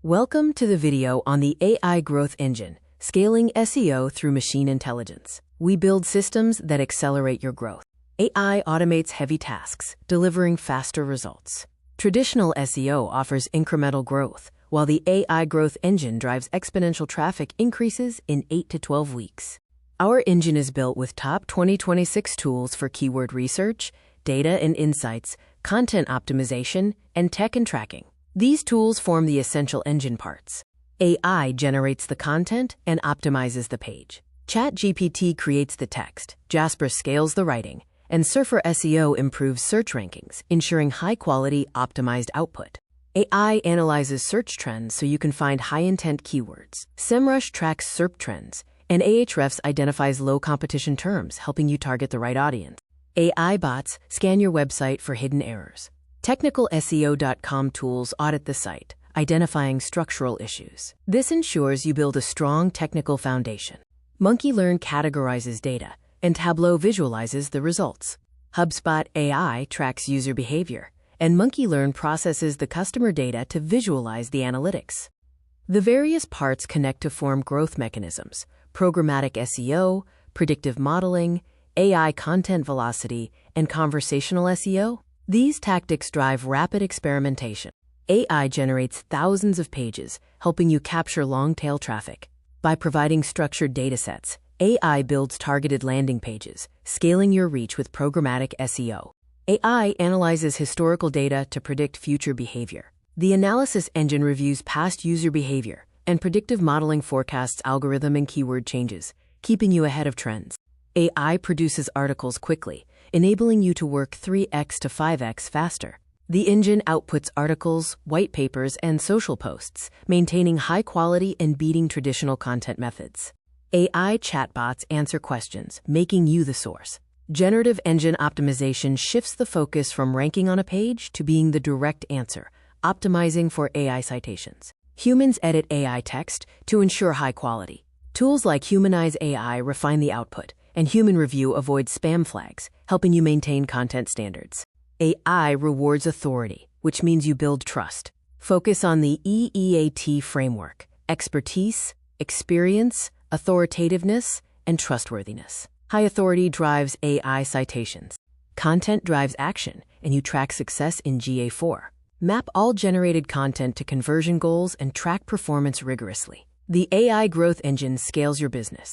Welcome to the video on the AI Growth Engine, scaling SEO through machine intelligence. We build systems that accelerate your growth. AI automates heavy tasks, delivering faster results. Traditional SEO offers incremental growth, while the AI Growth Engine drives exponential traffic increases in 8 to 12 weeks. Our engine is built with top 2026 tools for keyword research, data and insights, content optimization, and tech and tracking. These tools form the essential engine parts. AI generates the content and optimizes the page. ChatGPT creates the text, Jasper scales the writing, and Surfer SEO improves search rankings, ensuring high-quality, optimized output. AI analyzes search trends so you can find high-intent keywords. Semrush tracks SERP trends, and Ahrefs identifies low-competition terms, helping you target the right audience. AI bots scan your website for hidden errors. TechnicalSEO.com tools audit the site, identifying structural issues. This ensures you build a strong technical foundation. MonkeyLearn categorizes data, and Tableau visualizes the results. HubSpot AI tracks user behavior, and MonkeyLearn processes the customer data to visualize the analytics. The various parts connect to form growth mechanisms: programmatic SEO, predictive modeling, AI content velocity, and conversational SEO. These tactics drive rapid experimentation. AI generates thousands of pages, helping you capture long-tail traffic. By providing structured datasets, AI builds targeted landing pages, scaling your reach with programmatic SEO. AI analyzes historical data to predict future behavior. The analysis engine reviews past user behavior, and predictive modeling forecasts algorithm and keyword changes, keeping you ahead of trends. AI produces articles quickly, enabling you to work 3x to 5x faster. The engine outputs articles, white papers, and social posts, maintaining high quality and beating traditional content methods. AI chatbots answer questions, making you the source. Generative engine optimization shifts the focus from ranking on a page to being the direct answer, optimizing for AI citations. Humans edit AI text to ensure high quality. Tools like Humanize AI refine the output, and Human Review avoids spam flags, helping you maintain content standards. AI rewards authority, which means you build trust. Focus on the EEAT framework: expertise, experience, authoritativeness, and trustworthiness. High authority drives AI citations. Content drives action, and you track success in GA4. Map all generated content to conversion goals and track performance rigorously. The AI Growth Engine scales your business.